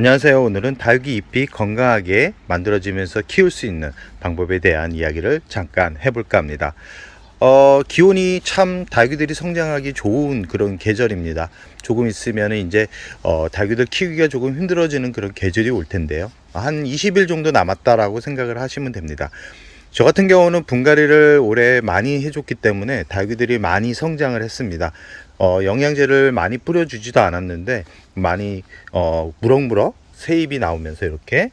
안녕하세요. 오늘은 닭이 잎이 건강하게 만들어지면서 키울 수 있는 방법에 대한 이야기를 잠깐 해볼까 합니다. 기온이 참 닭이들이 성장하기 좋은 그런 계절입니다. 조금 있으면 이제 닭이들 키우기가 조금 힘들어지는 그런 계절이 올 텐데요. 한 20일 정도 남았다라고 생각을 하시면 됩니다. 저 같은 경우는 분갈이를 올해 많이 해줬기 때문에 닭이들이 많이 성장을 했습니다. 영양제를 많이 뿌려주지도 않았는데 많이 무럭무럭 새 잎이 나오면서 이렇게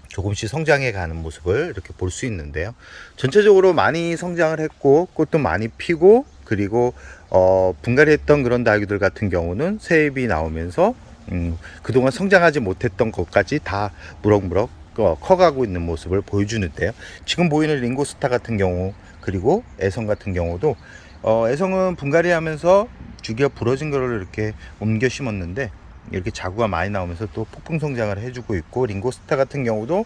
조금씩 성장해 가는 모습을 이렇게 볼 수 있는데요. 전체적으로 많이 성장을 했고 꽃도 많이 피고, 그리고 분갈이했던 그런 닭이들 같은 경우는 새 잎이 나오면서 그동안 성장하지 못했던 것까지 다 무럭무럭 커가고 있는 모습을 보여주는데요. 지금 보이는 링고스타 같은 경우, 그리고 애성 같은 경우도 애성은 분갈이 하면서 주기가 부러진 거를 이렇게 옮겨 심었는데 이렇게 자구가 많이 나오면서 또 폭풍 성장을 해주고 있고, 링고스타 같은 경우도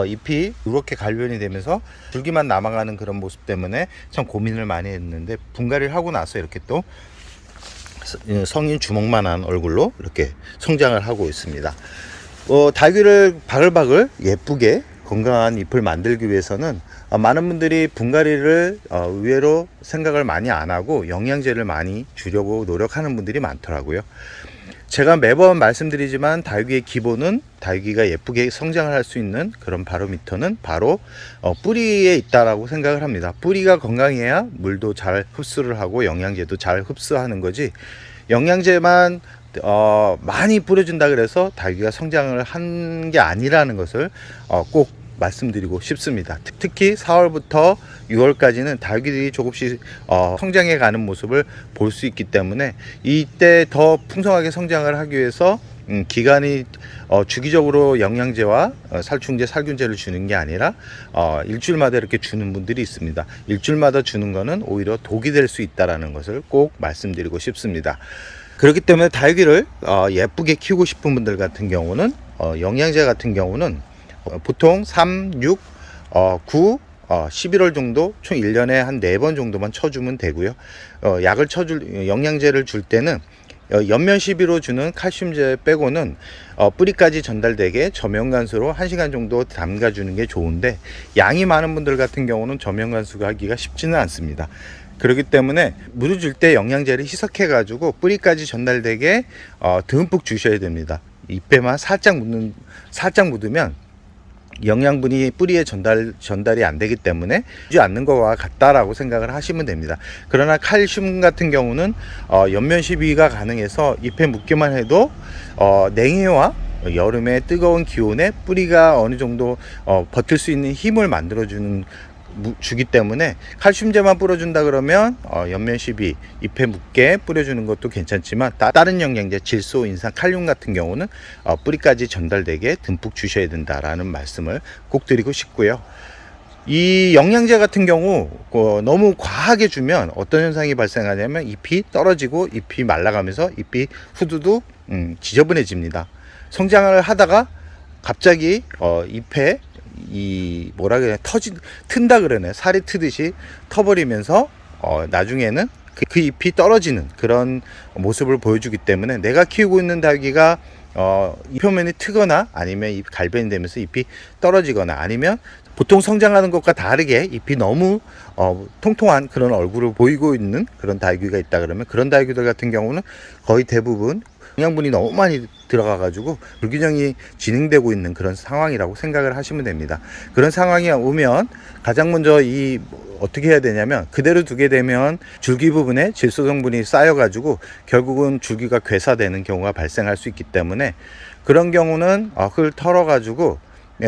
잎이 이렇게 갈변이 되면서 줄기만 남아가는 그런 모습 때문에 참 고민을 많이 했는데, 분갈이를 하고 나서 이렇게 또 성인 주먹만한 얼굴로 이렇게 성장을 하고 있습니다. 닭이를 바글바글 예쁘게 건강한 잎을 만들기 위해서는 많은 분들이 분갈이를 의외로 생각을 많이 안 하고 영양제를 많이 주려고 노력하는 분들이 많더라고요. 제가 매번 말씀드리지만 닭이의 기본은, 닭이가 예쁘게 성장을 할 수 있는 그런 바로미터는 바로 뿌리에 있다라고 생각을 합니다. 뿌리가 건강해야 물도 잘 흡수를 하고 영양제도 잘 흡수하는 거지, 영양제만 많이 뿌려준다 그래서 닭이가 성장을 한 게 아니라는 것을 꼭 말씀드리고 싶습니다. 특히 4월부터 6월까지는 닭이들이 조금씩 성장해 가는 모습을 볼 수 있기 때문에 이때 더 풍성하게 성장을 하기 위해서 기간이 주기적으로 영양제와 살충제, 살균제를 주는 게 아니라 일주일마다 이렇게 주는 분들이 있습니다. 일주일마다 주는 거는 오히려 독이 될 수 있다는 것을 꼭 말씀드리고 싶습니다. 그렇기 때문에 닭이를 예쁘게 키우고 싶은 분들 같은 경우는 영양제 같은 경우는 보통 3, 6, 9, 11월 정도 총 1년에 한 4번 정도만 쳐주면 되고요. 영양제를 줄 때는 연면 시비로 주는 칼슘제 빼고는 뿌리까지 전달되게 저면간수로 1시간 정도 담가주는 게 좋은데, 양이 많은 분들 같은 경우는 저면간수가 하기가 쉽지는 않습니다. 그렇기 때문에 물을 줄 때 영양제를 희석해 가지고 뿌리까지 전달되게 듬뿍 주셔야 됩니다. 잎에만 살짝 묻으면 영양분이 뿌리에 전달이 안 되기 때문에 주지 않는 것과 같다라고 생각을 하시면 됩니다. 그러나 칼슘 같은 경우는 연면 시비가 가능해서 잎에 묻기만 해도 냉해와 여름의 뜨거운 기온에 뿌리가 어느 정도 버틸 수 있는 힘을 만들어주는 주기 때문에, 칼슘제만 뿌려준다 그러면 연면 시비 잎에 묻게 뿌려주는 것도 괜찮지만 다른 영양제, 질소, 인산, 칼륨 같은 경우는 뿌리까지 전달되게 듬뿍 주셔야 된다라는 말씀을 꼭 드리고 싶고요. 이 영양제 같은 경우 너무 과하게 주면 어떤 현상이 발생하냐면 잎이 떨어지고 잎이 말라가면서 잎이 후두둑 지저분해집니다. 성장을 하다가 갑자기 잎에 튼다 그러네, 살이 트듯이 터버리면서 나중에는 그 잎이 떨어지는 그런 모습을 보여주기 때문에, 내가 키우고 있는 닭이가 잎 표면이 트거나 아니면 잎 갈변이 되면서 잎이 떨어지거나, 아니면 보통 성장하는 것과 다르게 잎이 너무 통통한 그런 얼굴을 보이고 있는 그런 닭이가 있다 그러면, 그런 닭이들 같은 경우는 거의 대부분 영양분이 너무 많이 들어가 가지고 불균형이 진행되고 있는 그런 상황이라고 생각을 하시면 됩니다. 그런 상황이 오면 가장 먼저 어떻게 해야 되냐면, 그대로 두게 되면 줄기 부분에 질소 성분이 쌓여 가지고 결국은 줄기가 괴사되는 경우가 발생할 수 있기 때문에, 그런 경우는 흙을 털어 가지고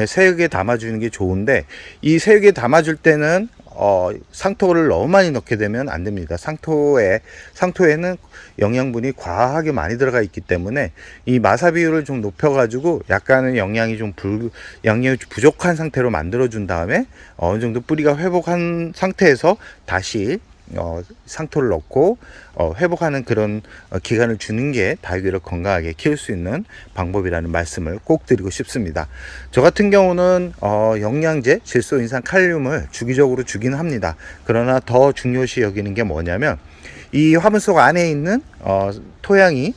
새흙에 담아주는 게 좋은데, 이 새흙에 담아줄 때는 상토를 너무 많이 넣게 되면 안 됩니다. 상토에는 영양분이 과하게 많이 들어가 있기 때문에 이 마사 비율을 좀 높여 가지고 약간의 영양이 부족한 상태로 만들어 준 다음에 어느 정도 뿌리가 회복한 상태에서 다시 상토를 넣고 회복하는 그런 기간을 주는 게 닭이를 건강하게 키울 수 있는 방법이라는 말씀을 꼭 드리고 싶습니다. 저 같은 경우는 영양제, 질소, 인산, 칼륨을 주기적으로 주긴 합니다. 그러나 더 중요시 여기는 게 뭐냐면, 이 화분 속 안에 있는 토양이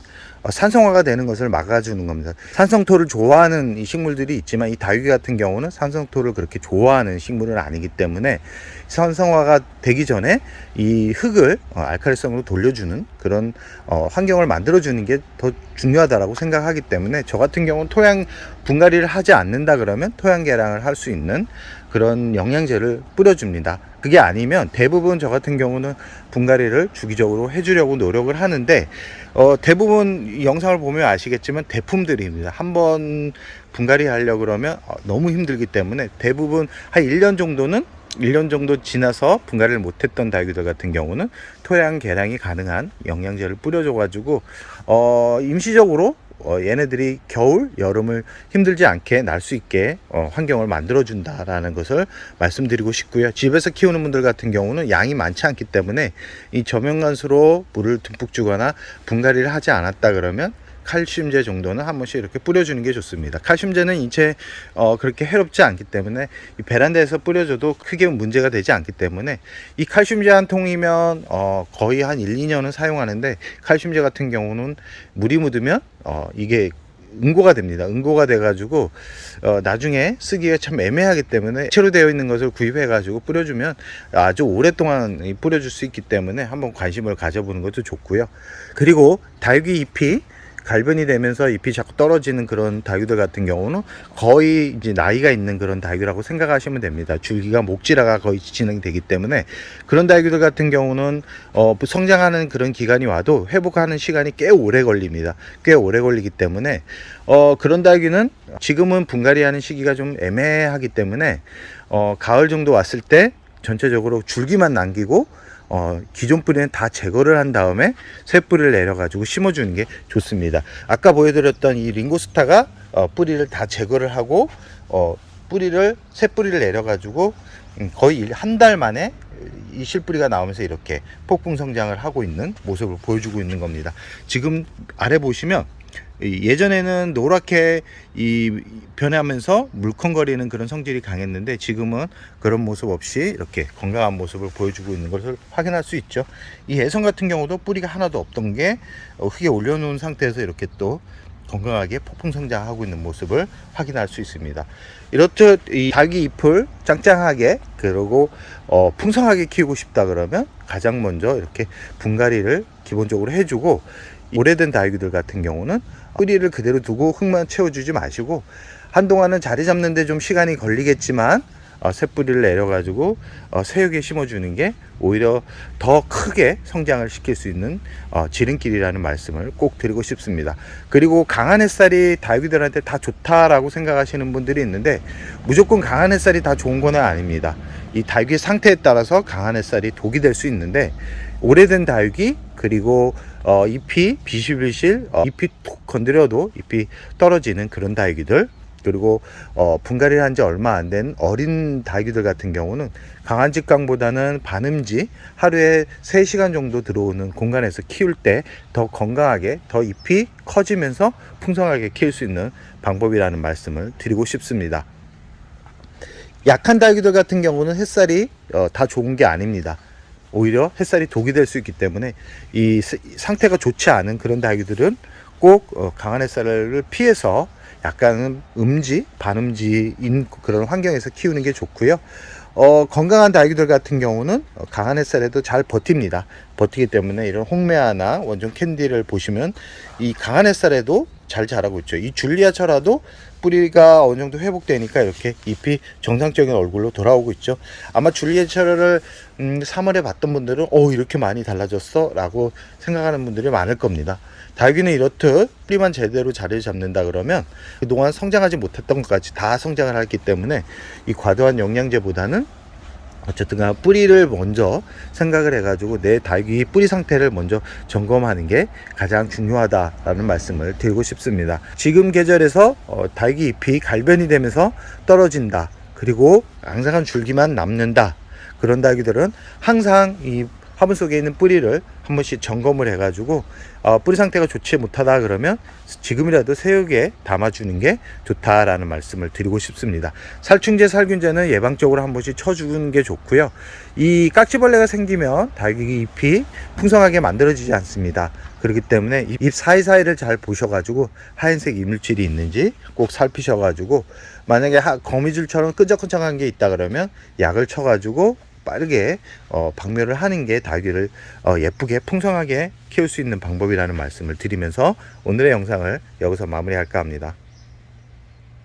산성화가 되는 것을 막아주는 겁니다. 산성토를 좋아하는 이 식물들이 있지만 이 다육이 같은 경우는 산성토를 그렇게 좋아하는 식물은 아니기 때문에 산성화가 되기 전에 이 흙을 알칼리성으로 돌려주는 그런 환경을 만들어주는 게 더 중요하다고 생각하기 때문에 저 같은 경우는 토양 분갈이를 하지 않는다 그러면 토양 개량을 할 수 있는 그런 영양제를 뿌려줍니다. 그게 아니면 대부분 저 같은 경우는 분갈이를 주기적으로 해주려고 노력을 하는데 대부분 영상을 보면 아시겠지만 대품들입니다. 한번 분갈이 하려고 그러면 너무 힘들기 때문에 대부분 한 1년 정도 지나서 분갈이를 못했던 다육이들 같은 경우는 토양 개량이 가능한 영양제를 뿌려줘 가지고 임시적으로 얘네들이 겨울, 여름을 힘들지 않게 날 수 있게 환경을 만들어 준다라는 것을 말씀드리고 싶고요. 집에서 키우는 분들 같은 경우는 양이 많지 않기 때문에 이 저명간수로 물을 듬뿍 주거나 분갈이를 하지 않았다 그러면 칼슘제 정도는 한 번씩 이렇게 뿌려주는 게 좋습니다. 칼슘제는 인체에 그렇게 해롭지 않기 때문에 이 베란다에서 뿌려줘도 크게 문제가 되지 않기 때문에 이 칼슘제 한 통이면 거의 한 1, 2년은 사용하는데 칼슘제 같은 경우는 물이 묻으면 이게 응고가 됩니다. 응고가 돼가지고 나중에 쓰기가 참 애매하기 때문에 채로 되어 있는 것을 구입해가지고 뿌려주면 아주 오랫동안 뿌려줄 수 있기 때문에 한번 관심을 가져보는 것도 좋고요. 그리고 다육이 잎이 갈변이 되면서 잎이 자꾸 떨어지는 그런 다육이들 같은 경우는 거의 이제 나이가 있는 그런 다육이라고 생각하시면 됩니다. 줄기가 목질화가 거의 진행이 되기 때문에 그런 다육이들 같은 경우는 성장하는 그런 기간이 와도 회복하는 시간이 꽤 오래 걸립니다. 꽤 오래 걸리기 때문에 그런 다육이는 지금은 분갈이하는 시기가 좀 애매하기 때문에 가을 정도 왔을 때 전체적으로 줄기만 남기고 기존 뿌리는 다 제거를 한 다음에 새 뿌리를 내려가지고 심어주는 게 좋습니다. 아까 보여드렸던 이 링고스타가 뿌리를 다 제거를 하고 새 뿌리를 내려가지고 거의 한 달 만에 이 실뿌리가 나오면서 이렇게 폭풍 성장을 하고 있는 모습을 보여주고 있는 겁니다. 지금 아래 보시면 예전에는 노랗게 변하면서 물컹거리는 그런 성질이 강했는데 지금은 그런 모습 없이 이렇게 건강한 모습을 보여주고 있는 것을 확인할 수 있죠. 이 애선 같은 경우도 뿌리가 하나도 없던 게 흙에 올려놓은 상태에서 이렇게 또 건강하게 폭풍 성장하고 있는 모습을 확인할 수 있습니다. 이렇듯 이 다육이 잎을 짱짱하게 그리고 풍성하게 키우고 싶다 그러면 가장 먼저 이렇게 분갈이를 기본적으로 해주고, 오래된 다육이들 같은 경우는 뿌리를 그대로 두고 흙만 채워주지 마시고 한동안은 자리 잡는데 좀 시간이 걸리겠지만 새 뿌리를 내려가지고 새육에 심어주는 게 오히려 더 크게 성장을 시킬 수 있는 지름길이라는 말씀을 꼭 드리고 싶습니다. 그리고 강한 햇살이 다육이들한테 다 좋다라고 생각하시는 분들이 있는데 무조건 강한 햇살이 다 좋은 건 아닙니다. 이 다육이 상태에 따라서 강한 햇살이 독이 될 수 있는데 오래된 다육이 그리고 잎이 비실비실 잎이 툭 건드려도 잎이 떨어지는 그런 다육이들, 그리고 분갈이를 한 지 얼마 안 된 어린 다육이들 같은 경우는 강한 직광보다는 반음지 하루에 3시간 정도 들어오는 공간에서 키울 때 더 건강하게 더 잎이 커지면서 풍성하게 키울 수 있는 방법이라는 말씀을 드리고 싶습니다. 약한 다육이들 같은 경우는 햇살이 다 좋은 게 아닙니다. 오히려 햇살이 독이 될 수 있기 때문에 이 상태가 좋지 않은 그런 다육이들은 꼭 강한 햇살을 피해서 약간 음지, 반음지인 그런 환경에서 키우는 게 좋고요. 건강한 다육이들 같은 경우는 강한 햇살에도 잘 버팁니다. 버티기 때문에 이런 홍매화나 원종 캔디를 보시면 이 강한 햇살에도 잘 자라고 있죠. 이 줄리아철화도 뿌리가 어느 정도 회복되니까 이렇게 잎이 정상적인 얼굴로 돌아오고 있죠. 아마 줄리아철화를 3월에 봤던 분들은 이렇게 많이 달라졌어 라고 생각하는 분들이 많을 겁니다. 다육이는 이렇듯 뿌리만 제대로 자리를 잡는다 그러면 그동안 성장하지 못했던 것까지 다 성장을 했기 때문에 이 과도한 영양제보다는 어쨌든 뿌리를 먼저 생각을 해가지고 내 다육이 뿌리 상태를 먼저 점검하는 게 가장 중요하다라는 말씀을 드리고 싶습니다. 지금 계절에서 다육이 잎이 갈변이 되면서 떨어진다, 그리고 앙상한 줄기만 남는다, 그런 다육이들은 항상 이 화분 속에 있는 뿌리를 한 번씩 점검을 해가지고 뿌리 상태가 좋지 못하다 그러면 지금이라도 새우에 담아주는 게 좋다라는 말씀을 드리고 싶습니다. 살충제, 살균제는 예방적으로 한 번씩 쳐주는 게 좋고요. 이 깍지벌레가 생기면 다육이 잎이 풍성하게 만들어지지 않습니다. 그렇기 때문에 잎 사이사이를 잘 보셔가지고 하얀색 이물질이 있는지 꼭 살피셔가지고, 만약에 거미줄처럼 끈적끈적한 게 있다 그러면 약을 쳐가지고 빠르게 박멸을 하는 게 다육이를 예쁘게 풍성하게 키울 수 있는 방법이라는 말씀을 드리면서 오늘의 영상을 여기서 마무리할까 합니다.